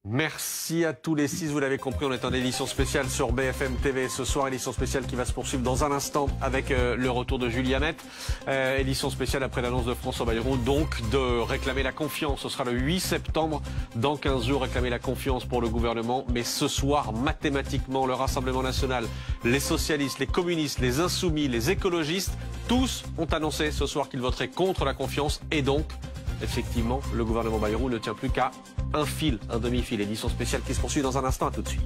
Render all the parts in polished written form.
Merci à tous les 6, vous l'avez compris, on est en édition spéciale sur BFM TV ce soir, édition spéciale qui va se poursuivre dans un instant avec le retour de Julie Hamet. Édition spéciale après l'annonce de François Bayrou, donc de réclamer la confiance. Ce sera le 8 septembre, dans 15 jours, réclamer la confiance pour le gouvernement. Mais ce soir, mathématiquement, le Rassemblement national, les socialistes, les communistes, les insoumis, les écologistes, tous ont annoncé ce soir qu'ils voteraient contre la confiance et donc... effectivement, le gouvernement Bayrou ne tient plus qu'à un fil, un demi-fil. Édition spéciale qui se poursuit dans un instant, à tout de suite.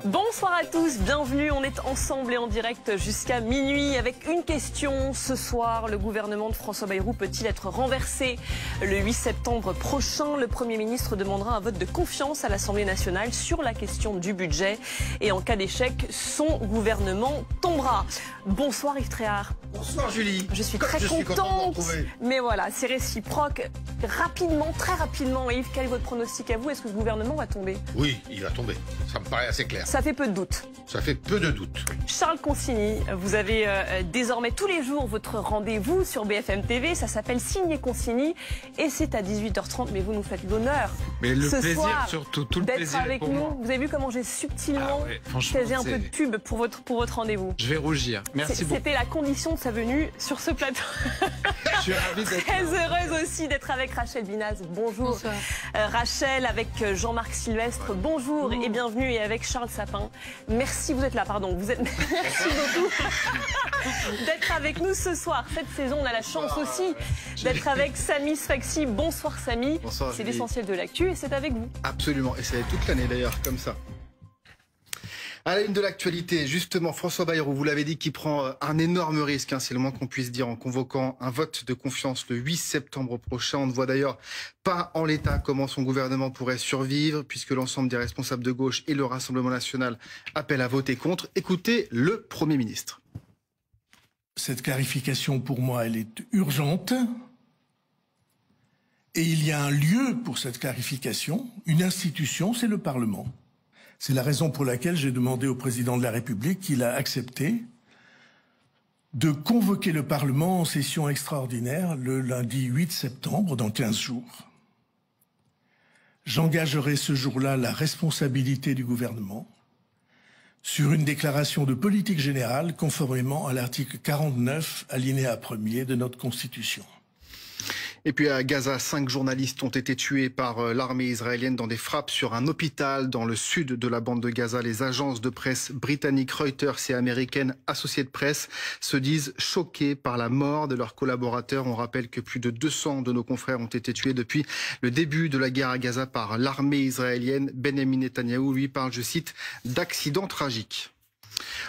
Bonsoir à tous, bienvenue, on est ensemble et en direct jusqu'à minuit avec une question. Ce soir, le gouvernement de François Bayrou peut-il être renversé? Le 8 septembre prochain, le Premier ministre demandera un vote de confiance à l'Assemblée nationale sur la question du budget. Et en cas d'échec, son gouvernement tombera. Bonsoir Yves Tréhard. Bonsoir Julie. Je suis très contente, mais voilà, c'est réciproque. Rapidement, très rapidement, Yves, quel est votre pronostic à vous? Est-ce que le gouvernement va tomber? Oui, il va tomber, ça me paraît assez clair. Ça fait peu de doute. Ça fait peu de doute. Charles Consigny, vous avez désormais tous les jours votre rendez-vous sur BFM TV. Ça s'appelle Signé Consigny et c'est à 18h30. Mais vous nous faites l'honneur ce soir surtout, tout le d'être plaisir avec nous. moi. Vous avez vu comment j'ai subtilement fait un peu de pub pour votre rendez-vous. Je vais rougir. Merci beaucoup. C'était la condition de sa venue sur ce plateau. Je suis ravi d'être Très heureuse aussi d'être avec Rachel Binaz. Bonjour. Rachel, avec Jean-Marc Sylvestre. Bonjour et bienvenue. Et avec Charles Sapin. Merci, vous êtes là, pardon. Merci beaucoup d'être avec nous ce soir. Cette saison, on a la chance aussi d'être avec Samy Sfaxi. Bonsoir Samy. Bonsoir. C'est l'essentiel de l'actu et c'est avec vous. Absolument. Et c'est toute l'année d'ailleurs, comme ça. À la une de l'actualité, justement, François Bayrou, vous l'avez dit, qui prend un énorme risque, c'est le moins qu'on puisse dire, en convoquant un vote de confiance le 8 septembre prochain. On ne voit d'ailleurs pas en l'état comment son gouvernement pourrait survivre, puisque l'ensemble des responsables de gauche et le Rassemblement national appellent à voter contre. Écoutez le Premier ministre. Cette clarification, pour moi, elle est urgente. Et il y a un lieu pour cette clarification, une institution, c'est le Parlement. C'est la raison pour laquelle j'ai demandé au président de la République, qu'il a accepté, de convoquer le Parlement en session extraordinaire le lundi 8 septembre, dans 15 jours. J'engagerai ce jour-là la responsabilité du gouvernement sur une déclaration de politique générale conformément à l'article 49, alinéa 1er de notre Constitution. Et puis à Gaza, 5 journalistes ont été tués par l'armée israélienne dans des frappes sur un hôpital dans le sud de la bande de Gaza. Les agences de presse britanniques Reuters et américaines Associated Press se disent choquées par la mort de leurs collaborateurs. On rappelle que plus de 200 de nos confrères ont été tués depuis le début de la guerre à Gaza par l'armée israélienne. Benjamin Netanyahou, lui, parle, je cite, d'accidents tragiques.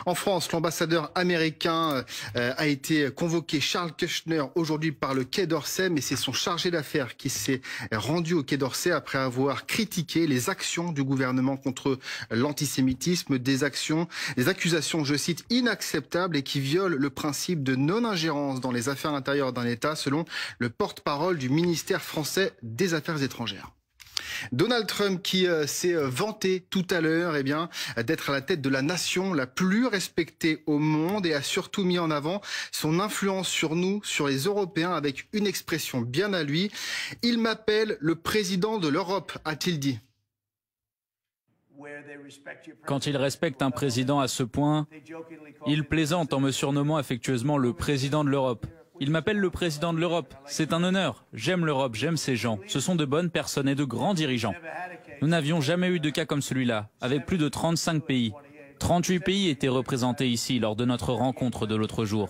En France, l'ambassadeur américain a été convoqué, Charles Kushner, aujourd'hui par le Quai d'Orsay, mais c'est son chargé d'affaires qui s'est rendu au Quai d'Orsay après avoir critiqué les actions du gouvernement contre l'antisémitisme, des accusations, je cite, inacceptables et qui violent le principe de non-ingérence dans les affaires intérieures d'un État, selon le porte-parole du ministère français des Affaires étrangères. Donald Trump qui s'est vanté tout à l'heure d'être à la tête de la nation la plus respectée au monde et a surtout mis en avant son influence sur nous, sur les Européens, avec une expression bien à lui. Il m'appelle le président de l'Europe, a-t-il dit. Quand il respecte un président à ce point, il plaisante en me surnommant affectueusement le président de l'Europe. Il m'appelle le président de l'Europe. C'est un honneur. J'aime l'Europe, j'aime ces gens. Ce sont de bonnes personnes et de grands dirigeants. Nous n'avions jamais eu de cas comme celui-là, avec plus de 35 pays. 38 pays étaient représentés ici lors de notre rencontre de l'autre jour.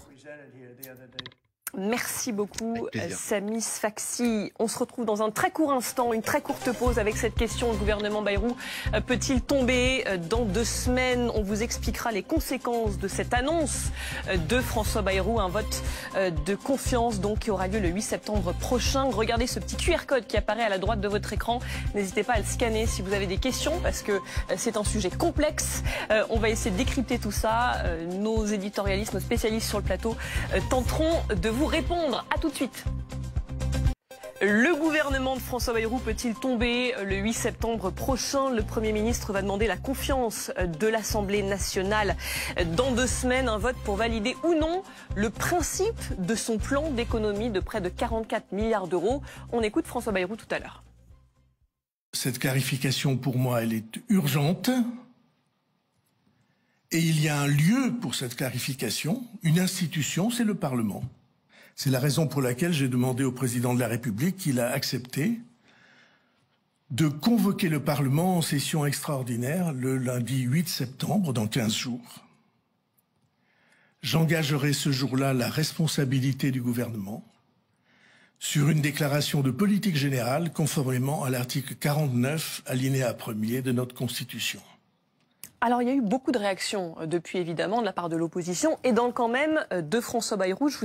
Merci beaucoup, Samy Sfaxi. On se retrouve dans un très court instant, une très courte pause avec cette question. Le gouvernement Bayrou peut-il tomber dans 2 semaines? On vous expliquera les conséquences de cette annonce de François Bayrou. Un vote de confiance donc qui aura lieu le 8 septembre prochain. Regardez ce petit QR code qui apparaît à la droite de votre écran. N'hésitez pas à le scanner si vous avez des questions parce que c'est un sujet complexe. On va essayer de décrypter tout ça. Nos éditorialistes, nos spécialistes sur le plateau tenteront de vous répondre. À tout de suite. Le gouvernement de François Bayrou peut-il tomber le 8 septembre prochain? Le Premier ministre va demander la confiance de l'Assemblée nationale dans 2 semaines. Un vote pour valider ou non le principe de son plan d'économie de près de 44 milliards d'euros. On écoute François Bayrou tout à l'heure. Cette clarification, pour moi, elle est urgente. Et il y a un lieu pour cette clarification, une institution, c'est le Parlement. C'est la raison pour laquelle j'ai demandé au président de la République, qu'il a accepté, de convoquer le Parlement en session extraordinaire le lundi 8 septembre, dans 15 jours. J'engagerai ce jour-là la responsabilité du gouvernement sur une déclaration de politique générale conformément à l'article 49, alinéa 1er de notre Constitution. Alors, il y a eu beaucoup de réactions depuis, évidemment, de la part de l'opposition et dans le camp même de François Bayrou. Je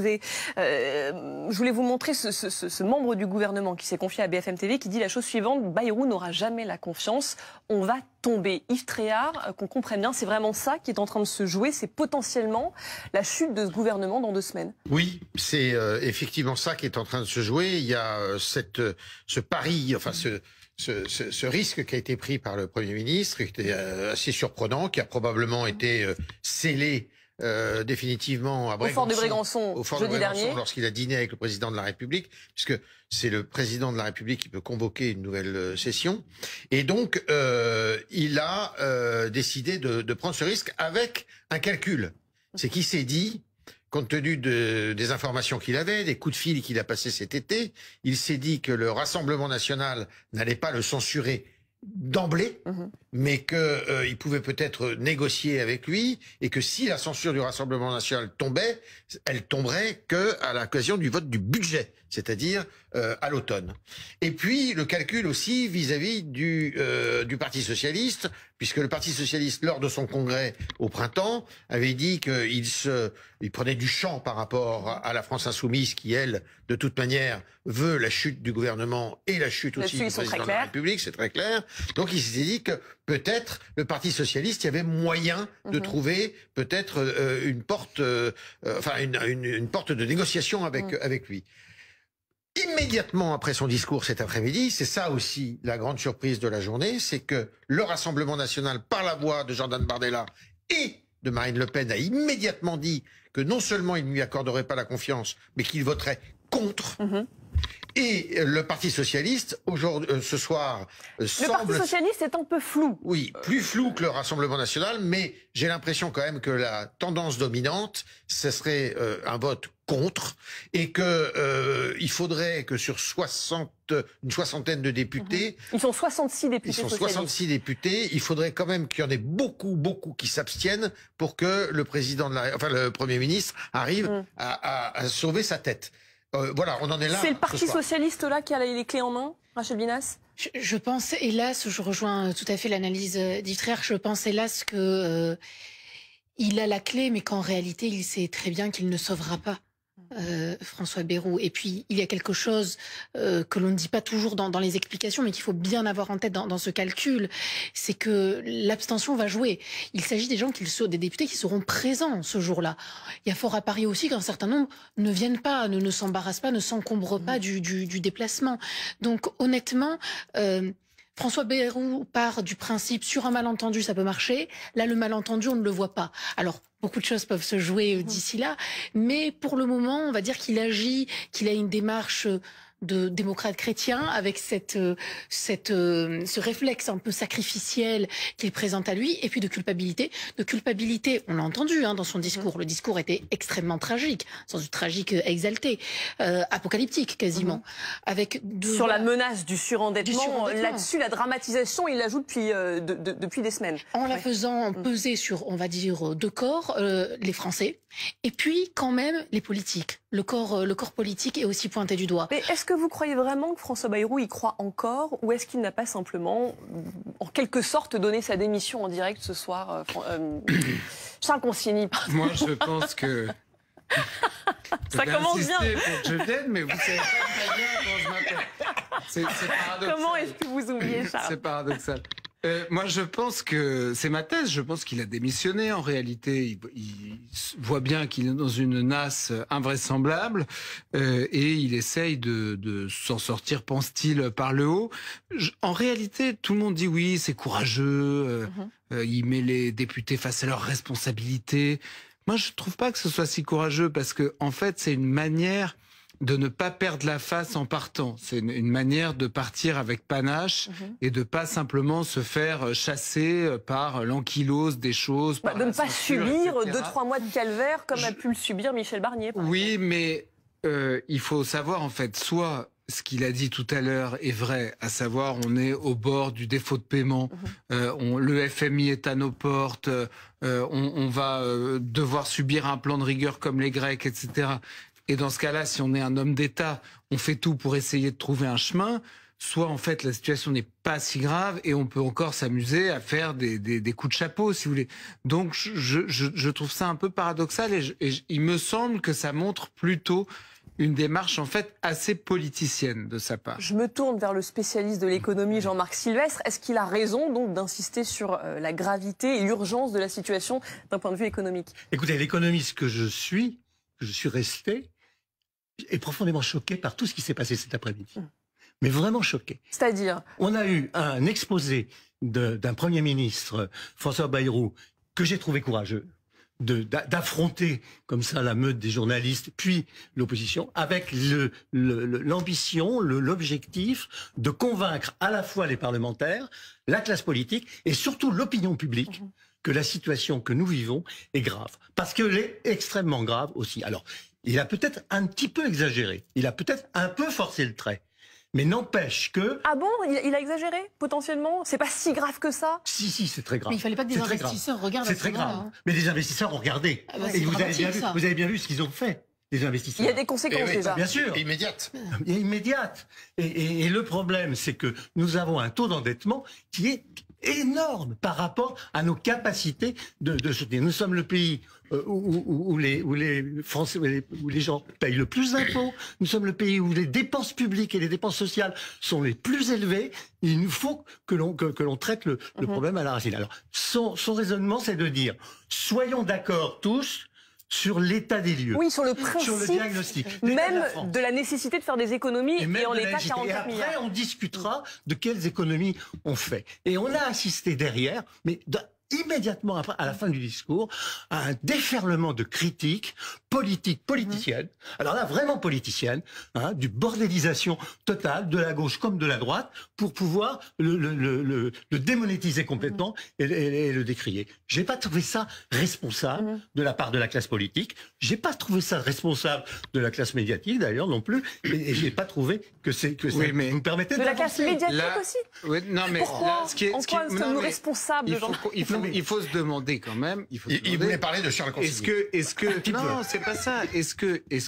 voulais vous montrer ce membre du gouvernement qui s'est confié à BFM TV qui dit la chose suivante: Bayrou n'aura jamais la confiance, on va tomber. Yves Tréhard, qu'on comprenne bien, c'est vraiment ça qui est en train de se jouer, c'est potentiellement la chute de ce gouvernement dans 2 semaines. Oui, c'est effectivement ça qui est en train de se jouer. Il y a ce pari, enfin ce risque qui a été pris par le Premier ministre, qui était assez surprenant, qui a probablement été scellé définitivement à Brégançon, au fort de jeudi Brégançon, dernier, lorsqu'il a dîné avec le président de la République, puisque c'est le président de la République qui peut convoquer une nouvelle session. Et donc, il a décidé de prendre ce risque avec un calcul. C'est qu'il s'est dit, compte tenu des informations qu'il avait, des coups de fil qu'il a passés cet été, il s'est dit que le Rassemblement national n'allait pas le censurer d'emblée, mais qu'il pouvait peut-être négocier avec lui, et que si la censure du Rassemblement national tombait, elle tomberait qu'à l'occasion du vote du budget, c'est-à-dire à l'automne. Et puis le calcul aussi vis-à-vis du Parti socialiste, puisque le Parti socialiste, lors de son congrès au printemps, avait dit qu'il prenait du champ par rapport à la France insoumise, qui, elle, de toute manière, veut la chute du gouvernement et la chute aussi du président de la République, c'est très clair. Donc il s'était dit que peut-être le Parti socialiste, il y avait moyen de trouver peut-être une porte, une porte de négociation avec lui. Immédiatement après son discours cet après-midi, c'est ça aussi la grande surprise de la journée, c'est que le Rassemblement national, par la voix de Jordan Bardella et de Marine Le Pen, a immédiatement dit que non seulement il ne lui accorderait pas la confiance, mais qu'il voterait contre. Et le Parti socialiste, ce soir, semble... Le Parti socialiste est un peu flou. Oui, plus flou que le Rassemblement national, mais j'ai l'impression quand même que la tendance dominante, ce serait un vote contre, et que il faudrait que sur une soixantaine de députés... Ils sont 66 députés socialistes. Ils sont 66 députés, il faudrait quand même qu'il y en ait beaucoup qui s'abstiennent pour que le le Premier ministre arrive à sauver sa tête. Voilà, on en est là. C'est le Parti socialiste là qui a les clés en main, Rachel Binas? Je pense, hélas, je rejoins tout à fait l'analyse d'Yves Tréhard, je pense hélas que il a la clé, mais qu'en réalité, il sait très bien qu'il ne sauvera pas François Bayrou. Et puis, il y a quelque chose que l'on ne dit pas toujours dans les explications, mais qu'il faut bien avoir en tête dans ce calcul, c'est que l'abstention va jouer. Il s'agit des députés qui seront présents ce jour-là. Il y a fort à parier aussi qu'un certain nombre ne viennent pas, ne s'embarrassent pas, ne s'encombrent pas du déplacement. Donc, honnêtement... François Bayrou part du principe, sur un malentendu, ça peut marcher. Là, le malentendu, on ne le voit pas. Alors, beaucoup de choses peuvent se jouer d'ici là. Mais pour le moment, on va dire qu'il agit, qu'il a une démarche de démocrate chrétien, avec ce réflexe un peu sacrificiel qu'il présente à lui, et puis de culpabilité. De culpabilité, on l'a entendu dans son discours. Le discours était extrêmement tragique, sans doute tragique exalté, apocalyptique quasiment. Sur la menace du surendettement, là-dessus, la dramatisation, il la joue depuis des semaines. En la faisant peser sur, on va dire, 2 corps, les Français, et puis quand même les politiques. Le corps politique est aussi pointé du doigt. Mais est-ce que vous croyez vraiment que François Bayrou y croit encore, ou est-ce qu'il n'a pas simplement, en quelque sorte, donné sa démission en direct ce soir Charles Consigny, pardon. Moi, je pense que... Ça commence bien. Pour que je vienne, mais vous savez pas très bien comment je m'appelle. C'est paradoxal. Comment est-ce que vous oubliez Charles? C'est paradoxal. Moi, je pense que c'est ma thèse. Je pense qu'il a démissionné. En réalité, il voit bien qu'il est dans une nasse invraisemblable et il essaye de s'en sortir, pense-t-il, par le haut. En réalité, tout le monde dit oui, c'est courageux. Il met les députés face à leurs responsabilités. Moi, je trouve pas que ce soit si courageux parce que, en fait, c'est une manière de ne pas perdre la face en partant. C'est une manière de partir avec panache et de pas simplement se faire chasser par l'ankylose des choses. De ne pas subir 2-3 mois de calvaire comme a pu le subir Michel Barnier. Oui, mais il faut savoir en fait, soit ce qu'il a dit tout à l'heure est vrai, à savoir on est au bord du défaut de paiement, le FMI est à nos portes, on va devoir subir un plan de rigueur comme les Grecs, etc. Et dans ce cas-là, si on est un homme d'État, on fait tout pour essayer de trouver un chemin. Soit en fait la situation n'est pas si grave et on peut encore s'amuser à faire des coups de chapeau, si vous voulez. Donc je trouve ça un peu paradoxal et il me semble que ça montre plutôt une démarche en fait assez politicienne de sa part. Je me tourne vers le spécialiste de l'économie Jean-Marc Sylvestre. Est-ce qu'il a raison donc d'insister sur la gravité et l'urgence de la situation d'un point de vue économique? Écoutez, l'économiste que je suis resté, est profondément choqué par tout ce qui s'est passé cet après-midi. Mais vraiment choqué. C'est-à-dire? On a eu un exposé d'un Premier ministre, François Bayrou, que j'ai trouvé courageux, d'affronter comme ça la meute des journalistes, puis l'opposition, avec l'ambition, l'objectif de convaincre à la fois les parlementaires, la classe politique et surtout l'opinion publique que la situation que nous vivons est grave. Parce qu'elle est extrêmement grave aussi. Alors, il a peut-être un petit peu exagéré, il a peut-être un peu forcé le trait. Mais n'empêche que... Ah bon, il a exagéré, potentiellement? C'est pas si grave que ça? Si, c'est très grave. Mais il fallait pas que des investisseurs regardent. C'est très grave. Mais les investisseurs ont regardé. Ah bah, et vous avez bien vu ce qu'ils ont fait, les investisseurs. Il y a des conséquences déjà. Bien sûr. Immédiate. Immédiate. Et le problème, c'est que nous avons un taux d'endettement qui est énorme par rapport à nos capacités de soutenir. Nous sommes le pays où les Français, où les gens payent le plus d'impôts. Nous sommes le pays où les dépenses publiques et les dépenses sociales sont les plus élevées. Il nous faut que l'on traite le problème à la racine. Alors, son raisonnement, c'est de dire, soyons d'accord tous sur l'état des lieux. Oui, sur le principe, sur le diagnostic. Même de la nécessité de faire des économies et en l'état 44 milliards. Et après, on discutera de quelles économies on fait. Et on a assisté derrière, mais immédiatement après, à la fin du discours, à un déferlement de critiques politiciennes. Alors là, vraiment politiciennes, du bordélisation totale, de la gauche comme de la droite, pour pouvoir le démonétiser complètement et le décrier. J'ai pas trouvé ça responsable de la part de la classe politique. J'ai pas trouvé ça responsable de la classe médiatique, d'ailleurs, non plus. Et j'ai pas trouvé que c'est oui, mais vous me permettez de la classe médiatique aussi. Oui, non, mais pourquoi? En quoi sommes-nous responsables? Il faut se demander quand même. Il voulait parler de Charles Consigny. Non, c'est pas ça. Est-ce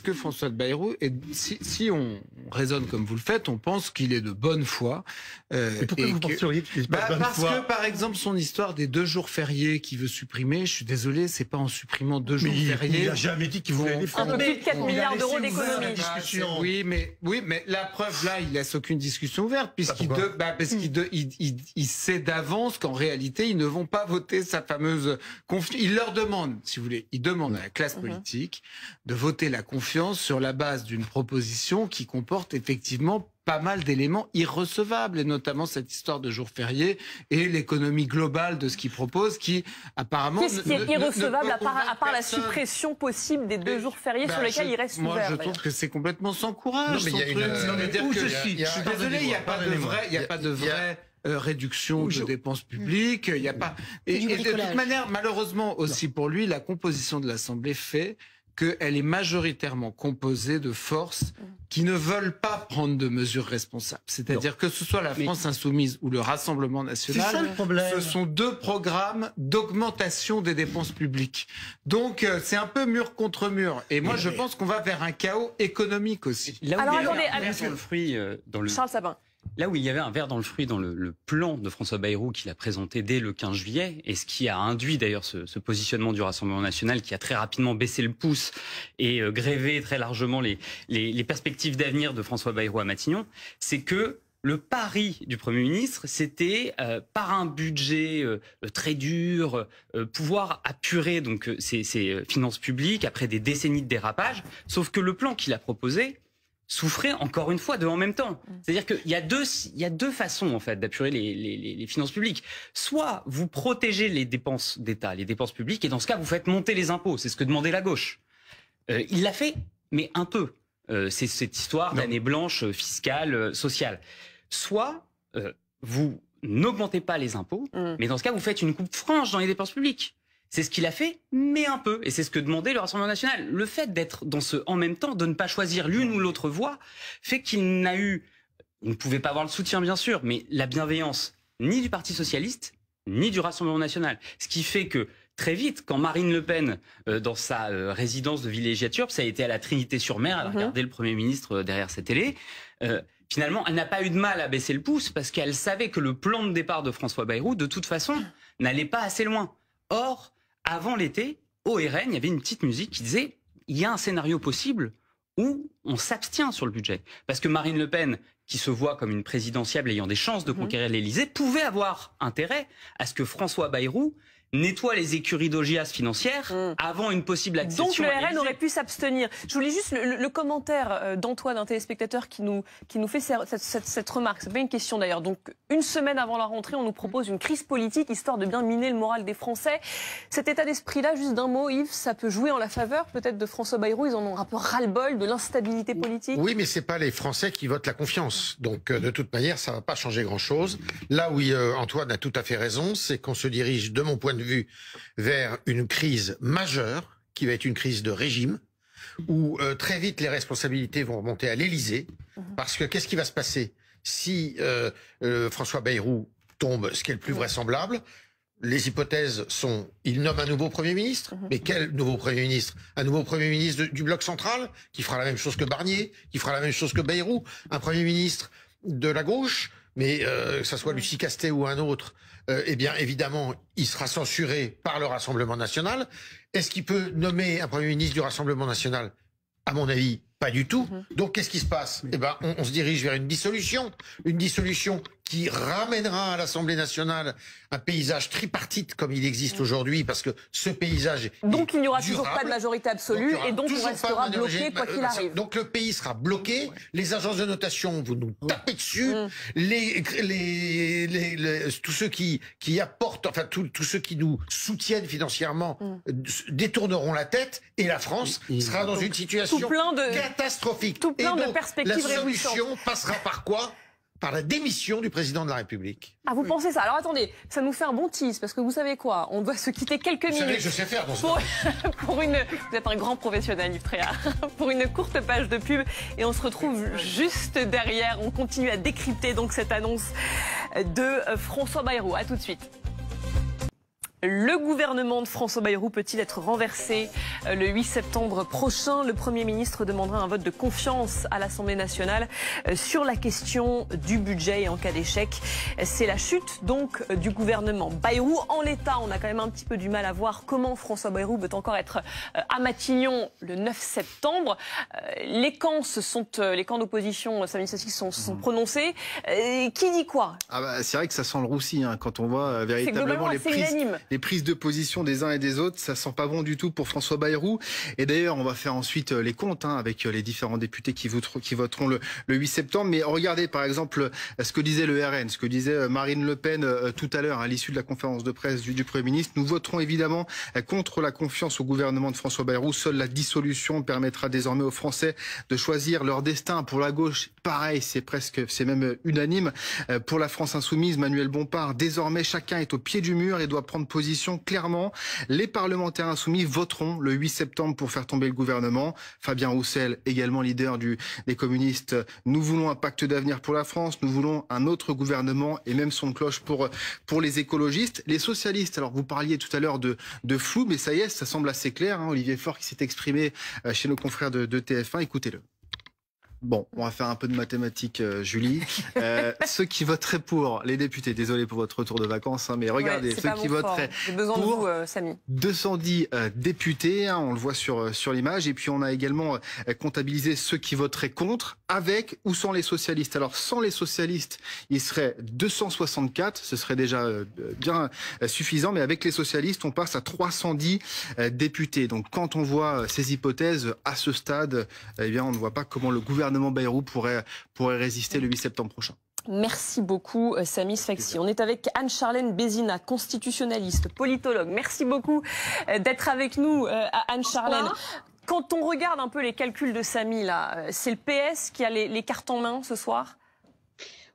que François de Bayrou, si on raisonne comme vous le faites, on pense qu'il est de bonne foi. Et pourquoi vous penseriez qu'il est pas de bonne foi? Parce que par exemple son histoire des 2 jours fériés qu'il veut supprimer, je suis désolé, c'est pas en supprimant 2 jours fériés. Il a jamais dit qu'il voulait les faire. Un peu plus de 4 milliards d'euros d'économie. Oui, mais la preuve là, il laisse aucune discussion ouverte puisqu'il sait d'avance qu'en réalité ils ne vont pas voter sa fameuse confiance. Il leur demande, si vous voulez, il demande à la classe politique de voter la confiance sur la base d'une proposition qui comporte effectivement pas mal d'éléments irrecevables, et notamment cette histoire de jours fériés et l'économie globale de ce qu'il propose, qui apparemment... Qu'est-ce qui est irrecevable à part la suppression possible des 2 jours fériés sur lesquels il reste ouvert? Moi, je trouve que c'est complètement sans courage. Non, mais je suis désolé, il n'y a pas de vraie réduction de dépenses publiques, il n'y a pas... Et de toute manière, malheureusement aussi pour lui, la composition de l'Assemblée fait qu'elle est majoritairement composée de forces qui ne veulent pas prendre de mesures responsables. C'est-à-dire que ce soit la France Insoumise ou le Rassemblement National, c'est ça le problème. Ce sont 2 programmes d'augmentation des dépenses publiques. Donc c'est un peu mur contre mur. Et moi je pense qu'on va vers un chaos économique aussi. Alors attendez, Charles Sapin. Là où il y avait un ver dans le fruit dans le plan de François Bayrou qu'il a présenté dès le 15 juillet, et ce qui a induit d'ailleurs ce positionnement du Rassemblement national qui a très rapidement baissé le pouce et grévé très largement les perspectives d'avenir de François Bayrou à Matignon, c'est que Le pari du Premier ministre, c'était par un budget très dur, pouvoir apurer donc ses finances publiques après des décennies de dérapage. Sauf que le plan qu'il a proposé souffrait encore une fois de en même temps. C'est-à-dire qu'il y a deux façons en fait d'apurer les finances publiques. Soit vous protégez les dépenses d'État, les dépenses publiques, et dans ce cas vous faites monter les impôts. C'est ce que demandait la gauche. Il l'a fait, mais un peu. C'est cette histoire d'année blanche fiscale, sociale. Soit vous n'augmentez pas les impôts, mais dans ce cas, vous faites une coupe franche dans les dépenses publiques. C'est ce qu'il a fait, mais un peu. Et c'est ce que demandait le Rassemblement national. Le fait d'être dans ce en même temps, de ne pas choisir l'une ou l'autre voie, fait qu'il ne pouvait pas avoir le soutien, bien sûr, mais la bienveillance ni du Parti socialiste, ni du Rassemblement national. Ce qui fait que très vite, quand Marine Le Pen, dans sa résidence de villégiature, ça a été à la Trinité-sur-Mer, elle a regardé le Premier ministre derrière sa télé, finalement, elle n'a pas eu de mal à baisser le pouce parce qu'elle savait que le plan de départ de François Bayrou, de toute façon, n'allait pas assez loin. Or, avant l'été, au RN, il y avait une petite musique qui disait « il y a un scénario possible où on s'abstient sur le budget ». Parce que Marine Le Pen, qui se voit comme une présidentiable ayant des chances de conquérir l'Élysée, pouvait avoir intérêt à ce que François Bayrou nettoie les écuries d'augias financières avant une possible accession. Donc le RN aurait pu s'abstenir. Je voulais juste le commentaire d'Antoine, un téléspectateur qui nous fait cette remarque. C'est pas une question d'ailleurs. Donc une semaine avant la rentrée, on nous propose une crise politique histoire de bien miner le moral des Français. Cet état d'esprit-là, juste d'un mot, Yves, ça peut jouer en la faveur peut-être de François Bayrou. Ils en ont un peu ras-le-bol de l'instabilité politique. Oui, mais c'est pas les Français qui votent la confiance. Donc de toute manière, ça va pas changer grand-chose. Là où Antoine a tout à fait raison, c'est qu'on se dirige, de mon point de vue, vers une crise majeure, qui va être une crise de régime, où très vite les responsabilités vont remonter à l'Élysée, parce que qu'est-ce qui va se passer si François Bayrou tombe, ce qui est le plus vraisemblable? Les hypothèses sont, il nomme un nouveau Premier ministre, mais quel nouveau Premier ministre? Un nouveau Premier ministre du bloc central, qui fera la même chose que Barnier, qui fera la même chose que Bayrou, un Premier ministre de la gauche, mais que ça soit Lucie Castet ou un autre, eh bien évidemment, il sera censuré par le Rassemblement national. Est-ce qu'il peut nommer un Premier ministre du Rassemblement national? À mon avis, pas du tout. Donc qu'est-ce qui se passe? Eh ben, on se dirige vers une dissolution qui ramènera à l'Assemblée nationale un paysage tripartite comme il existe aujourd'hui, parce que ce paysage donc il n'y aura toujours pas de majorité absolue, et donc on restera bloqué quoi qu'il arrive. Donc le pays sera bloqué, les agences de notation vont nous taper dessus, tous ceux qui apportent, enfin tous ceux qui nous soutiennent financièrement détourneront la tête, et la France sera dans une situation catastrophique. Tout plein de perspectives réjouissantes. La solution passera par quoi? Par la démission du président de la République. Ah, vous pensez ça? Alors attendez, ça nous fait un bon tease, parce que vous savez quoi? On doit se quitter quelques minutes. Vous savez que je sais faire dans ce vous êtes un grand professionnel, Yves Tréhard. Pour une courte page de pub, et on se retrouve juste derrière. On continue à décrypter donc cette annonce de François Bayrou. À tout de suite. Le gouvernement de François Bayrou peut-il être renversé le 8 septembre prochain? Le Premier ministre demandera un vote de confiance à l'Assemblée nationale sur la question du budget, et en cas d'échec, c'est la chute donc du gouvernement Bayrou. En l'état, on a quand même un petit peu du mal à voir comment François Bayrou peut encore être à Matignon le 9 septembre. Les camps d'opposition samedi sont prononcés. Qui dit quoi? C'est vrai que ça sent le roussi quand on voit véritablement les prises de position des uns et des autres. Ça sent pas bon du tout pour François Bayrou. Et d'ailleurs, on va faire ensuite les comptes avec les différents députés qui voteront le 8 septembre. Mais regardez par exemple ce que disait le RN, ce que disait Marine Le Pen tout à l'heure à l'issue de la conférence de presse du Premier ministre. Nous voterons évidemment contre la confiance au gouvernement de François Bayrou. Seule la dissolution permettra désormais aux Français de choisir leur destin. Pour la gauche, pareil, c'est même unanime. Pour la France insoumise, Manuel Bompard, désormais chacun est au pied du mur et doit prendre position clairement. Les parlementaires insoumis voteront le 8 septembre pour faire tomber le gouvernement. Fabien Roussel, également leader des communistes, nous voulons un pacte d'avenir pour la France, nous voulons un autre gouvernement, et même son de cloche pour les écologistes. Les socialistes, alors vous parliez tout à l'heure de flou, mais ça y est, ça semble assez clair. Olivier Faure qui s'est exprimé chez nos confrères de TF1, écoutez-le. Bon, on va faire un peu de mathématiques, Julie. Ceux qui voteraient pour, les députés, désolé pour votre retour de vacances, hein, mais regardez, ceux qui voteraient pour 210 députés, hein, on le voit sur l'image, et puis on a également comptabilisé ceux qui voteraient contre, avec ou sans les socialistes. Alors sans les socialistes, il serait 264, ce serait déjà bien suffisant, mais avec les socialistes, on passe à 310 députés. Donc quand on voit ces hypothèses à ce stade, eh bien on ne voit pas comment le gouvernement Bayrou pourrait résister le 8 septembre prochain. Merci beaucoup, Samy Sfaxi. On est avec Anne-Charlène Bézina, constitutionnaliste, politologue. Merci beaucoup d'être avec nous, Anne-Charlène. Quand on regarde un peu les calculs de Samy, là, c'est le PS qui a les cartes en main ce soir ?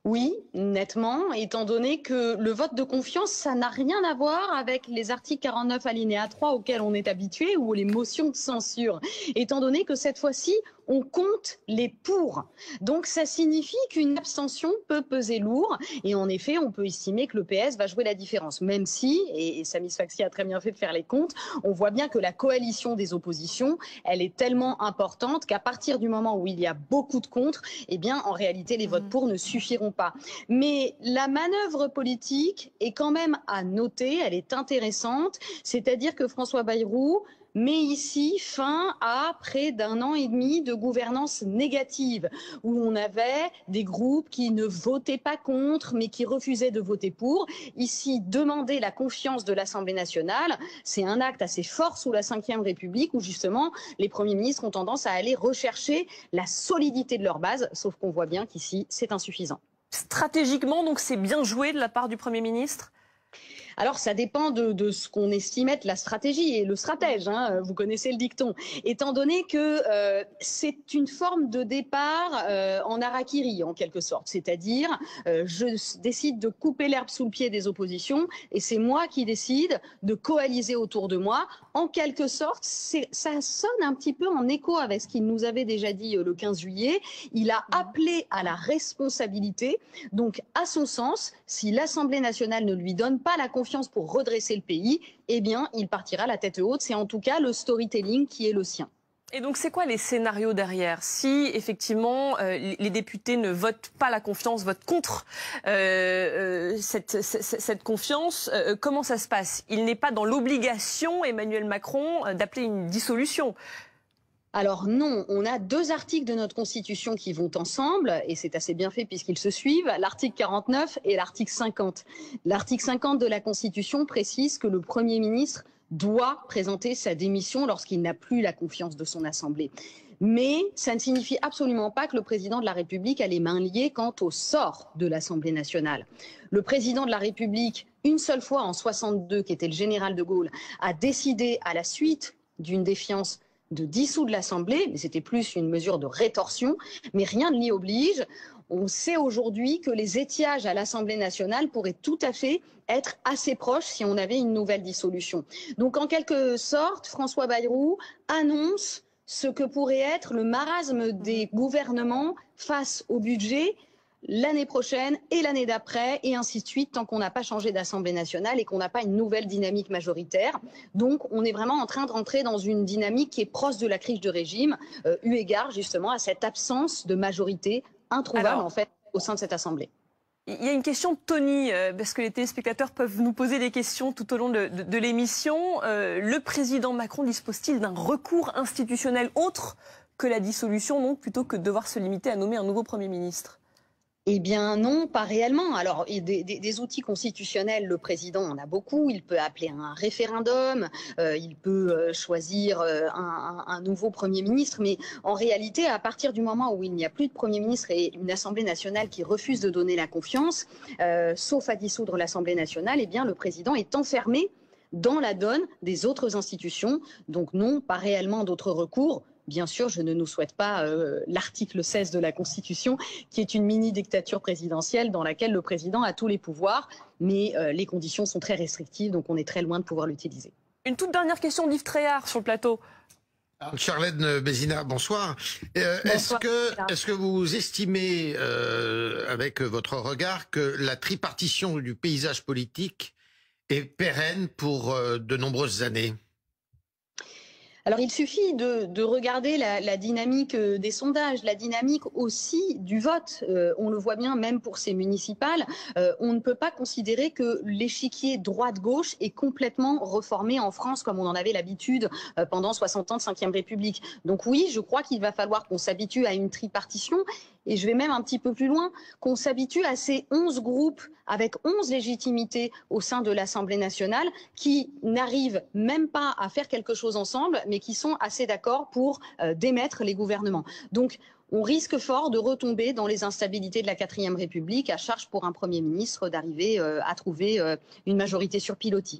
Oui, nettement, étant donné que le vote de confiance, ça n'a rien à voir avec les articles 49 alinéa 3 auxquels on est habitué ou les motions de censure. Étant donné que cette fois-ci, on compte les pour. Donc ça signifie qu'une abstention peut peser lourd et en effet, on peut estimer que le PS va jouer la différence. Même si, et Samy Sfaxi a très bien fait de faire les comptes, on voit bien que la coalition des oppositions, elle est tellement importante qu'à partir du moment où il y a beaucoup de contre, eh bien en réalité, les votes pour ne suffiront pas. Mais la manœuvre politique est quand même à noter, elle est intéressante, c'est-à-dire que François Bayrou met ici fin à près d'1 an et demi de gouvernance négative, où on avait des groupes qui ne votaient pas contre, mais qui refusaient de voter pour. Ici, demander la confiance de l'Assemblée nationale, c'est un acte assez fort sous la Ve République, où justement, les premiers ministres ont tendance à aller rechercher la solidité de leur base, sauf qu'on voit bien qu'ici, c'est insuffisant. Stratégiquement, donc, c'est bien joué de la part du Premier ministre ? Alors, ça dépend de ce qu'on estime être la stratégie et le stratège, hein, vous connaissez le dicton. Étant donné que c'est une forme de départ en harakiri, en quelque sorte. C'est-à-dire, je décide de couper l'herbe sous le pied des oppositions et c'est moi qui décide de coaliser autour de moi. En quelque sorte, ça sonne un petit peu en écho avec ce qu'il nous avait déjà dit le 15 juillet. Il a appelé à la responsabilité. Donc, à son sens, si l'Assemblée nationale ne lui donne pas la confiance pour redresser le pays, eh bien, il partira la tête haute. C'est en tout cas le storytelling qui est le sien. Et donc, c'est quoi les scénarios derrière? Si, effectivement, les députés ne votent pas la confiance, votent contre cette confiance, comment ça se passe? Il n'est pas dans l'obligation, Emmanuel Macron, d'appeler une dissolution. Alors non, on a 2 articles de notre Constitution qui vont ensemble, et c'est assez bien fait puisqu'ils se suivent, l'article 49 et l'article 50. L'article 50 de la Constitution précise que le Premier ministre doit présenter sa démission lorsqu'il n'a plus la confiance de son Assemblée. Mais ça ne signifie absolument pas que le président de la République a les mains liées quant au sort de l'Assemblée nationale. Le président de la République, une seule fois en 62, qui était le général de Gaulle, a décidé à la suite d'une défiance de dissoudre l'Assemblée, mais c'était plus une mesure de rétorsion, mais rien ne l'y oblige. On sait aujourd'hui que les étiages à l'Assemblée nationale pourraient tout à fait être assez proches si on avait une nouvelle dissolution. Donc en quelque sorte, François Bayrou annonce ce que pourrait être le marasme des gouvernements face au budget l'année prochaine et l'année d'après, et ainsi de suite, tant qu'on n'a pas changé d'Assemblée nationale et qu'on n'a pas une nouvelle dynamique majoritaire. Donc, on est vraiment en train de rentrer dans une dynamique qui est proche de la crise de régime, eu égard justement à cette absence de majorité introuvable, en fait, au sein de cette Assemblée. Il y a une question de Tony, parce que les téléspectateurs peuvent nous poser des questions tout au long de l'émission. Le président Macron dispose-t-il d'un recours institutionnel autre que la dissolution, donc, plutôt que de devoir se limiter à nommer un nouveau Premier ministre ? Eh bien non, pas réellement. Alors des outils constitutionnels, le président en a beaucoup. Il peut appeler un référendum, il peut choisir un nouveau Premier ministre. Mais en réalité, à partir du moment où il n'y a plus de Premier ministre et une Assemblée nationale qui refuse de donner la confiance, sauf à dissoudre l'Assemblée nationale, eh bien le président est enfermé dans la donne des autres institutions. Donc non, pas réellement d'autres recours. Bien sûr, je ne nous souhaite pas l'article 16 de la Constitution, qui est une mini-dictature présidentielle dans laquelle le président a tous les pouvoirs, mais les conditions sont très restrictives, donc on est très loin de pouvoir l'utiliser. Une toute dernière question d'Yves Tréhard sur le plateau. Charlène Bézina, bonsoir. Est-ce que vous estimez, avec votre regard, que la tripartition du paysage politique est pérenne pour de nombreuses années ? Alors il suffit de regarder la dynamique des sondages, la dynamique aussi du vote. On le voit bien même pour ces municipales. On ne peut pas considérer que l'échiquier droite-gauche est complètement reformé en France comme on en avait l'habitude pendant 60 ans de Ve République. Donc oui, je crois qu'il va falloir qu'on s'habitue à une tripartition. Et je vais même un petit peu plus loin, qu'on s'habitue à ces 11 groupes avec 11 légitimités au sein de l'Assemblée nationale qui n'arrivent même pas à faire quelque chose ensemble, mais qui sont assez d'accord pour démettre les gouvernements. Donc, on risque fort de retomber dans les instabilités de la 4e République, à charge pour un Premier ministre d'arriver à trouver une majorité sur pilotis.